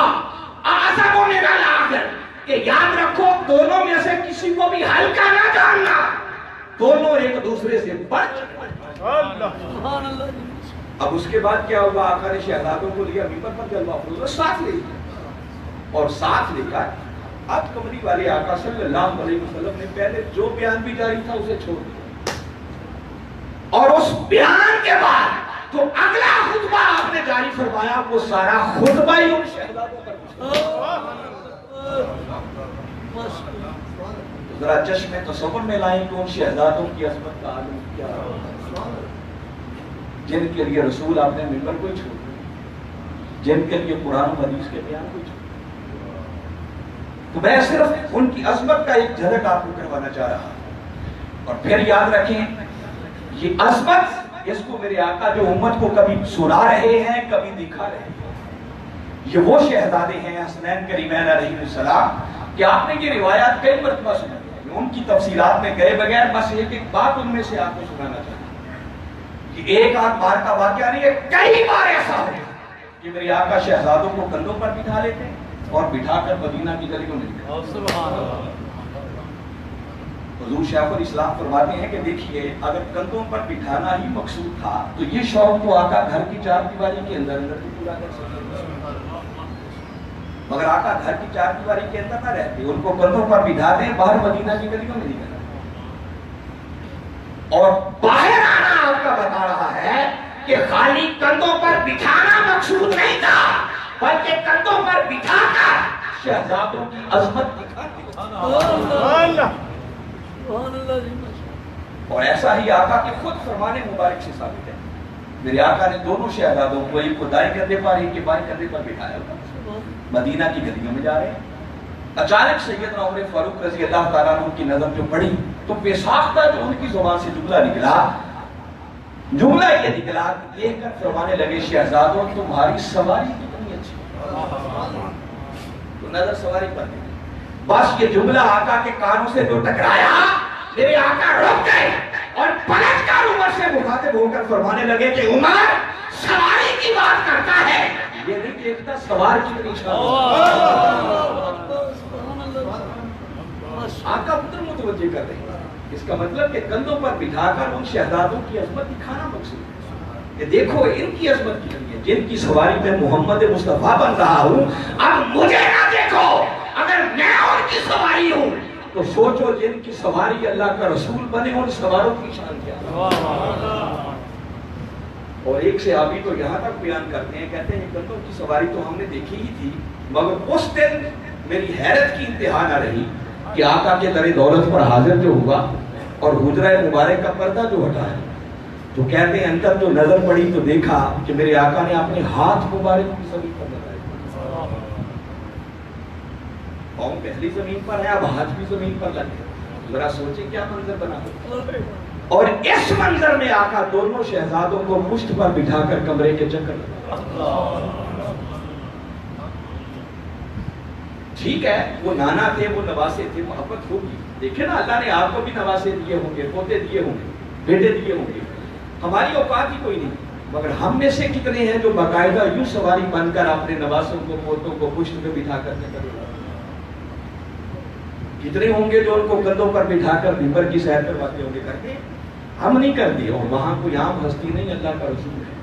اعظم من الآخر، کہ یاد رکھو دونوں میں سے کسی کو بھی ہلکا نہ جاننا، دونوں ایک دوسرے سے بڑھ چکے۔ اب اس کے بعد کیا ہوا؟ آقا نے شہزادوں کو لیا ممبر پر جلوہ افروز ساتھ لے لیا، اور ساتھ لے کر اب کمری والے آقا صلی اللہ علیہ وسلم نے پہلے جو بیان بھی جاری تھا اسے چھوڑ دیا، اور اس بیان کے بعد جو اگلا خطبہ آپ نے جاری فرمایا وہ سارا خطبہ ہی ان شہزادوں پر ذرا چشم تصور میں لائیں کہ ان شہزادوں کی عظمت کا عالم کیا ہے، جن کے لیے رسول آپ نے ممبر کو چھوڑ دیا، جن کے لیے قرآن و حدیث کے بیان کو چھوڑ دیا۔ تو میں صرف ان کی عظمت کا ایک جھلک آپ کو کروانا چاہ رہا ہوں، اور پھر یاد رکھیں یہ عظمت، اس کو میرے آقا جو امت کو کبھی سنا رہے ہیں کبھی دکھا رہے ہیں، یہ وہ شہزادے ہیں حسنین کریمین علیہ السلام کہ آپ نے یہ روایات کئی مرتبہ سنی، ان کی تفصیلات میں گئے بغیر بس ایک ایک بات ان میں سے آپ کو سنانا چاہتا ہوں کہ ایک آدھ بار کا واقعہ نہیں ہے، کئی بار ایسا ہو کہ میرے آقا شہزادوں کو کندھوں پر بٹھا لیتے، اور بٹھا کر مدینہ کی گلیوں میں نکلا. حضور شیخ الاسلام فرماتے ہیں کہ دیکھیے اگر کندھوں پر بٹھانا ہی مقصود تھا تو یہ شوق تو آقا گھر کی چار دیواری کے اندر تو پورا کر سکتے، مگر آقا گھر کی چار دیواری کے اندر نہ رہتے، ان کو کندھوں پر بٹھا دیں، باہر مدینہ کی گلیوں میں نکلا. اور باہر آنا آپ کا بتا رہا ہے کہ خالی کندھوں پر بٹھانا مقصود نہیں تھا، بلکہ کندھوں پر بٹھا کر شہزادوں کی عظمت دکھاتی. اور ایسا ہی آقا کے خود فرمانے مبارک سے ثابت ہے. میرے آقا نے دونوں شہزادوں کو ایک کو دائیں کندھے پر ایک کے بائیں کندھے پر بٹھایا ہوا، مدینہ کی گلیوں میں جا رہے ہیں. اچانک سیدنا عمر فاروق رضی اللہ تعالیٰ عنہ کی نظر جو پڑی تو بے ساختہ جو ان کی زبان سے جملہ نکلا یہ نکلا دیکھ کر فرمانے لگے شہزادوں تمہاری سواری کتنی اچھی. تو نظر سواری پر نہیں، بس یہ جملہ آقا کے کانوں سے جو ٹکرایا میرے آقا رک گئے اور پلٹ کر عمر سے مخاطب ہو کر فرمانے لگے کہ عمر سواری کی بات کرتا ہے، یہ نہیں دیکھتا سوار کتنی شان. آقا ادھر متوجہ کر رہے ہیں. اس کا مطلب کہ کندھوں پر بٹھا کر ان شہزادوں کی عظمت دکھانا مقصود ہے کہ دیکھو ان کی عظمت کتنی ہے، جن کی سواری میں محمد مصطفیٰ بن رہا ہوں. اب مجھے نہ دیکھو، اگر میں ان کی سواری ہوں تو سوچو جن کی سواری اللہ کا رسول بنے ان سواروں کی شان کیا. اور ایک صحابی تو یہاں تک بیان کرتے ہیں، کہتے ہیں کندھوں کی سواری تو ہم نے دیکھی ہی تھی، مگر اس دن میری حیرت کی انتہا نہ رہی کہ آقا کے در دولت پر حاضر جو ہوا اور حجرہ مبارک کا پردہ جو ہٹا ہے تو کہتے ہیں اندر جو نظر پڑی تو دیکھا کہ میرے آقا نے اپنے ہاتھ مبارک کی زمین پر لگائے. قوم پہلی زمین پر ہے، اب ہاتھ بھی زمین پر لگے. ذرا سوچیں کیا منظر بنا. اور اس منظر میں آقا دونوں شہزادوں کو پشت پر بٹھا کر کمرے کے چکر لگا. ٹھیک ہے وہ نانا تھے، وہ نواسے تھے، محبت ہوگی. دیکھیں نا اللہ نے آپ کو بھی نواسے دیے ہوں گے، پوتے دیے ہوں گے، بیٹے دیے ہوں گے. ہماری اوقات ہی کوئی نہیں، مگر ہم میں سے کتنے ہیں جو باقاعدہ یوں سواری بن کر اپنے نواسوں کو پوتوں کو پشت پہ بٹھا کر چکر لگا. کتنے ہوں گے جو ان کو کندھوں پر بٹھا کر ممبر کی سیر کرواتے ہوں گے. کرتے ہم نہیں کرتے. اور وہاں کوئی عام ہستی نہیں، اللہ کا رسول ہے.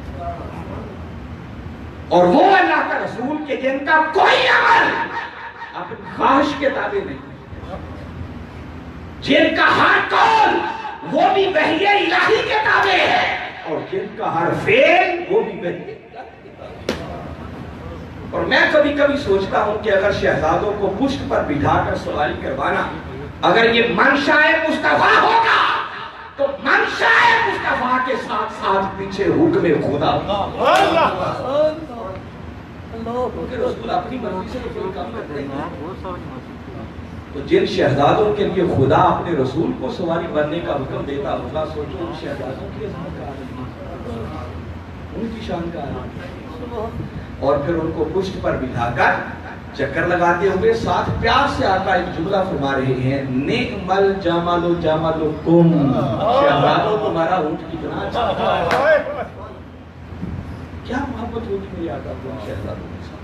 اور وہ اللہ کا رسول کہ جن کا کوئی عمل اپنی خواہش کے تابع نہیں، جن کا ہر قول وہ بھی وحی الہی کے تابع ہے، اور جن کا ہر فعل وہ بھی وحی. اور میں کبھی کبھی سوچتا ہوں کہ اگر شہزادوں کو پشت پر بٹھا کر سواری کروانا اگر یہ منشاء مصطفیٰ ہوگا تو منشاء مصطفیٰ کے ساتھ ساتھ پیچھے حکم خدا. کیونکہ رسول اپنی مرضی سے کوئی کام کرتے ہیں. تو جن شہزادوں کے لیے خدا اپنے رسول کو سواری بننے کا حکم دیتا ہوگا، سوچو ان شہزادوں کی عظمت کا عالم، ان کی شان کا عالم. اور پھر ان کو پشت پر بٹھا کر چکر لگاتے ہوئے ساتھ پیار سے آقا ایک جملہ فرما رہے ہیں، نعم الجمل جملکم، شہزادوں تمہارا اونٹ کتنا اچھا ہے. کیا محبت ہوگی میری آقا کو شہزادوں کے ساتھ.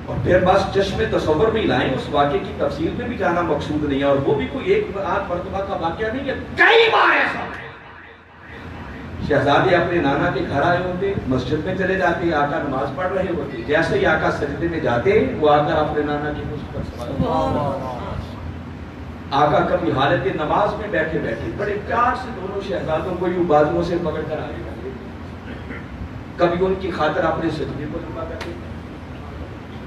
اور پھر بس چشم تصور میں لائیں، اس واقعے کی تفصیل میں بھی جانا مقصود نہیں ہے. اور وہ بھی کوئی ایک آدھ مرتبہ کا واقعہ نہیں ہے، کئی بار ایسا. شہزادے اپنے نانا کے گھر آئے ہوتے، مسجد میں چلے جاتے، آقا نماز پڑھ رہے ہوتے، جیسے ہی آقا سجدے میں جاتے وہ آ کر اپنے نانا کی پشت پر سوار. آقا کبھی حالت نماز میں بیٹھے بیٹھے بڑے پیار سے دونوں شہزادوں کو یوں بازوؤں سے پکڑ کر آگے کرتے، کبھی ان کی خاطر اپنے سجدے کو لمبا کرتے.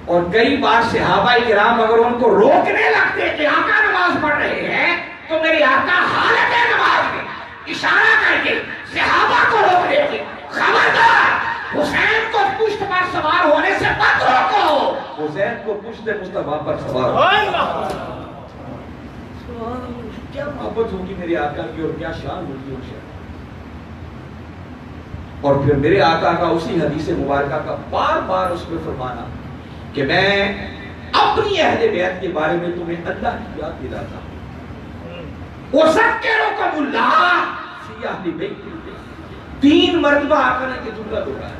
اور کئی بار صحابہ کرام اگر ان کو روکنے لگتے کہ آقا نماز پڑھ رہے ہیں تو میرے آقا حالت نماز میں اشارہ کر کے صحابہ کو روک دیتے، خبردار حسین کو پشت پر سوار ہونے سے مت روکو، حسین کو پشت مصطفیٰ پر سوار ہو. کیا محبت ہوگی میرے آقا کی اور کیا شان ہوگی ان شاء. اور پھر میرے آقا کا اسی حدیث مبارکہ کا بار بار اس میں فرمانا کہ میں اپنی اہل بیت کے بارے میں تمہیں اللہ کی یاد دلاتا ہوں. وَذَكِّرُكُمُ اللَّهَ فِي أَهْلِ بَيْتِهِ. 3 مرتبہ آقا نے یہ جملہ دہرایا.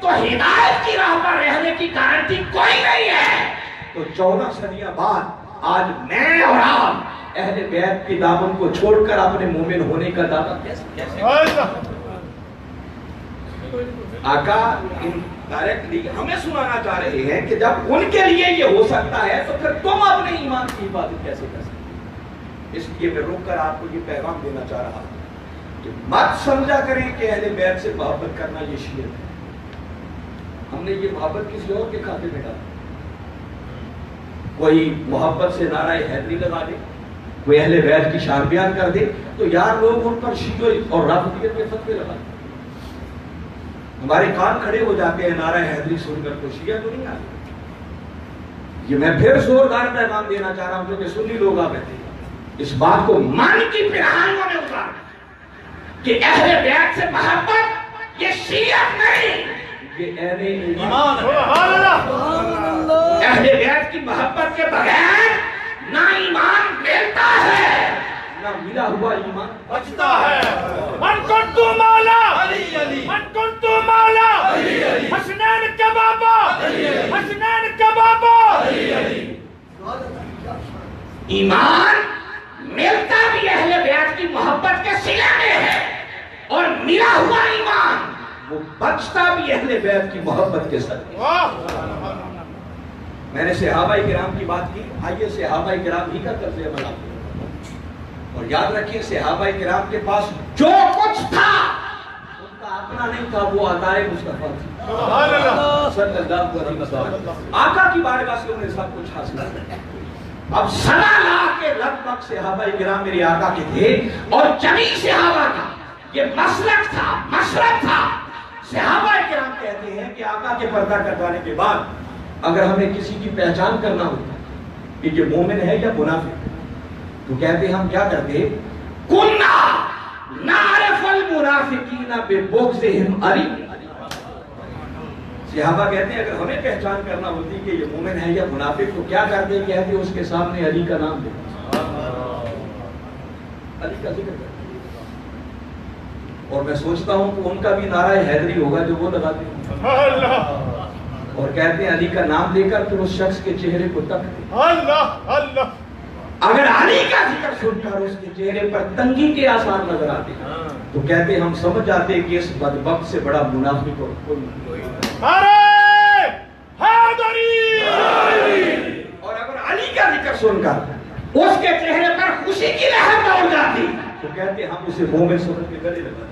تو ہدایت کی راہ پر رہنے کی گارنٹی کوئی نہیں ہے۔ تو 14 صدیاں بعد آج میں اور آپ اہل بیت کے دامن کو چھوڑ کر اپنے مومن ہونے کا دعویٰ کیسے آقا ڈائریکٹلی ہمیں سنانا چاہ رہے ہیں کہ جب ان کے لیے یہ ہو سکتا ہے تو پھر تم اپنے ایمان کی حفاظت کیسے کر سکتے؟ اس لیے میں رک کر آپ کو یہ پیغام دینا چاہ رہا ہوں کہ مت سمجھا کریں کہ اہل بیت سے محبت کرنا یہ شیعت ہے۔ ہم نے یہ محبت کسی اور کے کھاتے میں ڈالا۔ کوئی محبت سے نعرہ حیدری لگا دے، کوئی اہل بیت کی شان بیان کر دے تو یار لوگ ان پر شیعہ اور رافضیت کے فتوے لگا دیں۔ ہمارے کان کھڑے ہو جاتے ہیں نعرہ حیدری سن کر، تو شیعہ تو نہیں آتے۔ یہ میں پھر زوردار پیغام دینا چاہ رہا ہوں جو کہ سنی لوگ آ بیٹھے اس بات کو مان کی پرہانوں میں اتارا کہ اہل بیت سے محبت یہ شیعت نہیں، یہ اہل ایمان ہے۔ اہل بیت کی محبت کے بغیر نہ ایمان ملتا ہے نہ ملا ہوا ایمان بچتا ہے۔ من کنتو مولا من کنتو مولا حسنین کے بابا حسنین کے بابا۔ ایمان ملتا بھی اہل بیت کی محبت کے صلے میں ہے، اور ملا ہوا ایمان وہ بچتا بھی اہل بیت کی محبت کے ساتھ۔ میں نے صحابہ کرام کی بات کی، آئیے صحابہ کرام ہی کا طرز عمل آپ کو، اور یاد رکھیے صحابہ کرام کے پاس جو کچھ تھا ان کا اپنا نہیں تھا، وہ عطائے مصطفیٰ تھی صلی اللہ علیہ وسلم۔ آقا کی بارگاہ سے انہوں نے سب کچھ حاصل کیا۔ اب 1.5 لاکھ کے لگ بھگ صحابہ کرام میرے آقا کے تھے، اور جمیع صحابہ کا یہ مسلک تھا، مشرب تھا۔ صحابہ کرام کہتے ہیں کہ آقا کے پردہ کروانے کے بعد اگر ہمیں کسی کی پہچان کرنا ہوتا کہ یہ مومن ہے یا منافق، تو کہتے ہم کیا کرتے؟ کُنَّا نَعْرِفُ الْمُنَافِقِينَ بِبُغْضِهِمْ عَلِيٍّ۔ صحابہ کہتے ہیں اگر ہمیں پہچان کرنا ہوتی کہ یہ مومن ہے یا منافق تو کیا کرتے؟ کہتے اس کے سامنے علی کا نام دے، علی کا ذکر کرتے۔ اور میں سوچتا ہوں کہ ان کا بھی نعرہ حیدری ہوگا جو وہ لگاتے ہیں، اور کہتے ہیں علی کا نام لے کر پھر اس شخص کے چہرے کو تکتے۔ اگر علی کا ذکر سن کر اس کے چہرے پر تنگی کے آثار نظر آتے تو کہتے ہم سمجھ جاتے کہ اس بدبخت سے بڑا منافق اور کوئی نہیں۔ اور اگر علی کا ذکر سن کر اس کے چہرے پر خوشی کی لہر دوڑ جاتی تو کہتے ہم اسے مومن سمجھ کے گلے لگاتے۔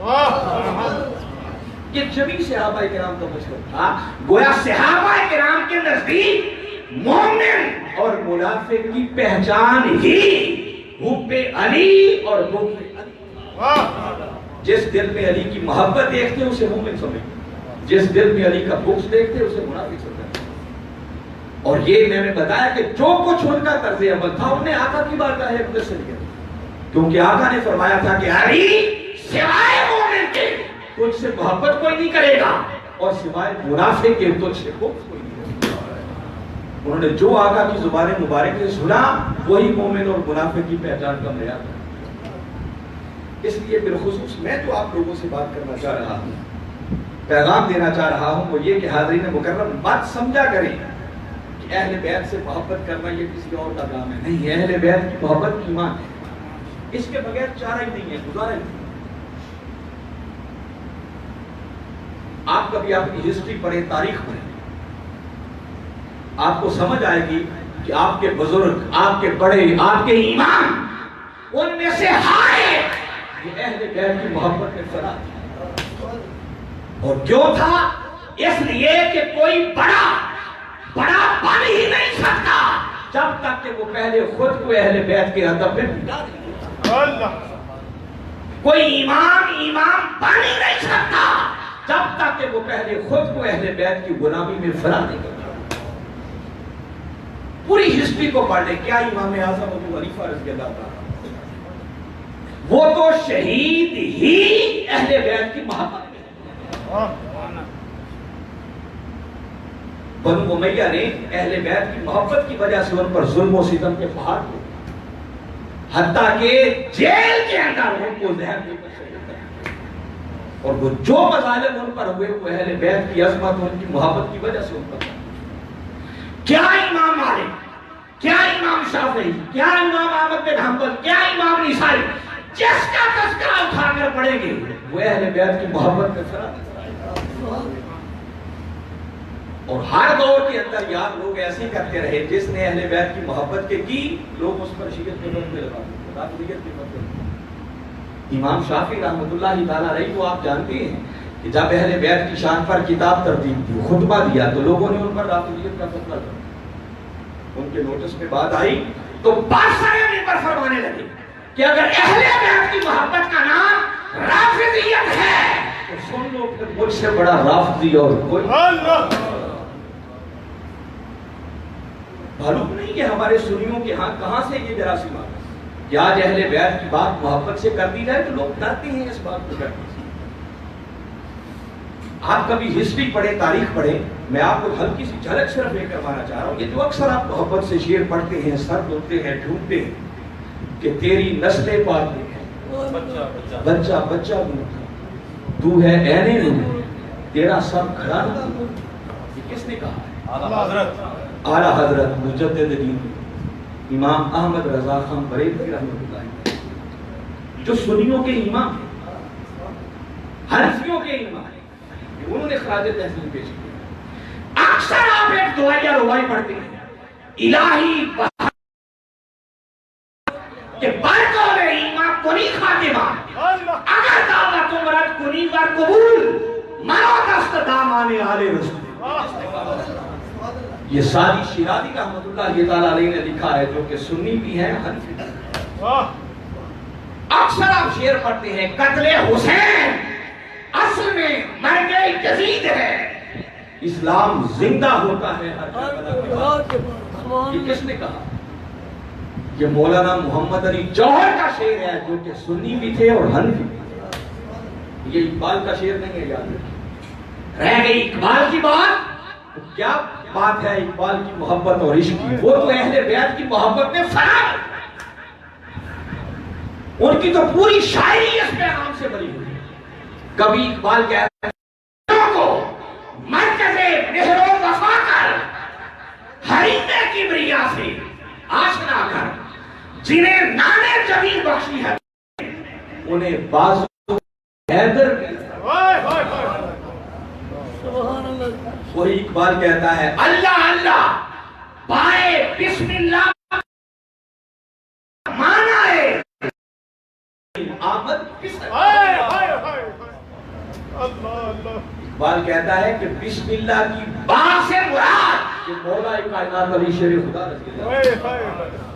یہ جمیع صحابہ کرام کا مشہور تھا۔ گویا صحابہ کرام کے نزدیک مومن اور منافق کی پہچان ہی حب علی اور بغض علی۔ جس دل میں علی کی محبت دیکھتے اسے مومن سمجھتے، جس دل میں علی کا بغض دیکھتے اسے منافق سمجھتے۔ اور یہ میں نے بتایا کہ جو کچھ ان کا طرز عمل تھا انہیں آقا کی بارگاہ اقدس سے لیا، کیونکہ آقا نے فرمایا تھا کہ علی سوائے مومن کے تجھ سے محبت کوئی نہیں کرے گا، اور سوائے منافق کے تجھ سے بغض کوئی نہیں کرے گا۔ انہوں نے جو آقا کی زبان مبارک سے سنا وہی مومن اور منافق کی پہچان کا معیار ہے۔ اس لیے بالخصوص میں جو آپ لوگوں سے بات کرنا چاہ رہا ہوں، پیغام دینا چاہ رہا ہوں، وہ یہ کہ حاضرین مکرم بات سمجھا کریں کہ اہل بیت سے محبت کرنا یہ کسی اور کا کام ہے، نہیں، اہل بیت کی محبت ایمان ہے، اس کے بغیر چارہ ہی نہیں ہے، گزارا ہی نہیں۔ آپ کبھی اپنی ہسٹری پڑھیں، تاریخ پڑھیں، آپ کو سمجھ آئے گی کہ آپ کے بزرگ، آپ کے بڑے، آپ کے امام، ان میں سے ہائے یہ اہل بیت کی محبت میں فنا تھا۔ اور کیوں تھا؟ اس لیے کہ کوئی بڑا بن ہی نہیں سکتا جب تک کہ وہ پہلے خود کو اہل بیت کے ادب میں مٹا دے۔ کوئی امام بن ہی نہیں سکتا جب تک کہ وہ پہلے خود کو اہل بیت کی غلامی میں فنا نہیں کرتا۔ پوری ہسٹری کو پڑھ لیں، کیا امام اعظم ابو حنیفہ رضی اللہ عنہ وہ تو شہید ہی اہل بیت کی محبت میں۔ بنو امیہ نے اہل بیت کی محبت کی وجہ سے ان پر ظلم و ستم کے پہاڑ کو، حتیٰ کہ جیل کے اندر ان کو زہر دے کر شہید کر دیا۔ اور وہ جو مظالم ان پر ہوئے وہ اہل بیت کی عظمت ان کی محبت کی وجہ سے ان پر کیا امام مالک، کیا امام شافعی، کیا امام احمد بن حنبل، کیا امام نسائی، جس کا تذکرہ اٹھا کر پڑھیں گے وہ اہل بیت کی محبت کا سرا۔ اور ہر دور کے اندر یاد لوگ ایسے ہی کرتے رہے، جس نے اہل بیت کی محبت کے کی لوگ اس پر شیعت کے بندے لگا دیتے۔ امام شافعی رحمۃ اللہ تعالیٰ علیہ کو آپ جانتے ہیں کہ جب اہل بیت کی شان پر کتاب ترتیب دی، خطبہ دیا تو لوگوں نے ان پر رافضیت کا فتویٰ دیا۔ ان کے نوٹس میں بات آئی تو بادشاہ پر فرمانے لگے کہ اگر اہل بیت کی محبت کا نام رافضیت ہے تو سن لو کہ مجھ سے بڑا رافضی اور کوئی معلوم نہیں کہ ہمارے سنیوں کے ہاں کہاں سے یہ جراثیم آتا ہے کہ آج اہل بیت کی بات محبت سے کر دی جائے تو لوگ ڈرتے ہیں اس بات کو کرنے سے۔ آپ کبھی ہسٹری پڑھیں، تاریخ پڑھیں، میں آپ کو ہلکی سی جھلک صرف لے کر مانا چاہ رہا ہوں۔ یہ جو اکثر آپ محبت سے شعر پڑھتے ہیں، سر دھوتے ہیں، ڈھونڈتے ہیں کہ تیری نسلیں پالتے ہیں، بچہ بچہ بنتا تو ہے عین نور، تیرا سب کھڑا نہ، یہ کس نے کہا ہے؟ اعلیٰ حضرت مجدد دین امام احمد رضا خان بریلوی رحمۃ اللہ علیہ، جو سنیوں کے امام ہیں، حنفیوں کے امام ہیں، انہوں نے خراج تحسین پیش کیا۔ اکثر آپ ایک دعائیہ روائی پڑھتے ہیں، الہی کہ برکول ایمان کنی خاتمہ، اگر دعوت مرد کنی ور قبول، مرو دست دامان آل رسول۔ یہ ساری شیرازی رحمۃ اللہ تعالیٰ علیہ نے لکھا ہے، جو کہ سنی بھی ہیں، حنفی بھی ہیں۔ اکثر آپ شعر پڑھتے ہیں، قتل حسین اصل میں مرگ یزید ہے، اسلام زندہ ہوتا ہے ہر کربلا کے بعد۔ یہ کس نے کہا؟ یہ مولانا محمد علی جوہر کا شعر ہے، جو کہ سنی بھی تھے اور حنفی بھی۔ یہ اقبال کا شعر نہیں ہے، یاد رکھیں۔ رہ گئی اقبال کی بات، کیا بات ہے اقبال کی محبت اور عشق کی؟ وہ تو اہل بیت کی محبت میں فرار، ان کی تو پوری شاعری اس پیغام سے بری ہوئی ہے۔ کبھی اقبال کہتا ہے کو مرکز مہر و وفا کر، حریم کبریا سے آشنا کر، جنہیں نانے جبین بخشی ہے انہیں بازو حیدر کی۔ وہی اقبال کہتا ہے، اللہ اللہ پائے بسم اللہ مانا ہے آمد بسم اقبال کہتا ہے کہ بسم اللہ کی با سے مراد کہ مولا کائنات علی شیر خدا رضی اللہ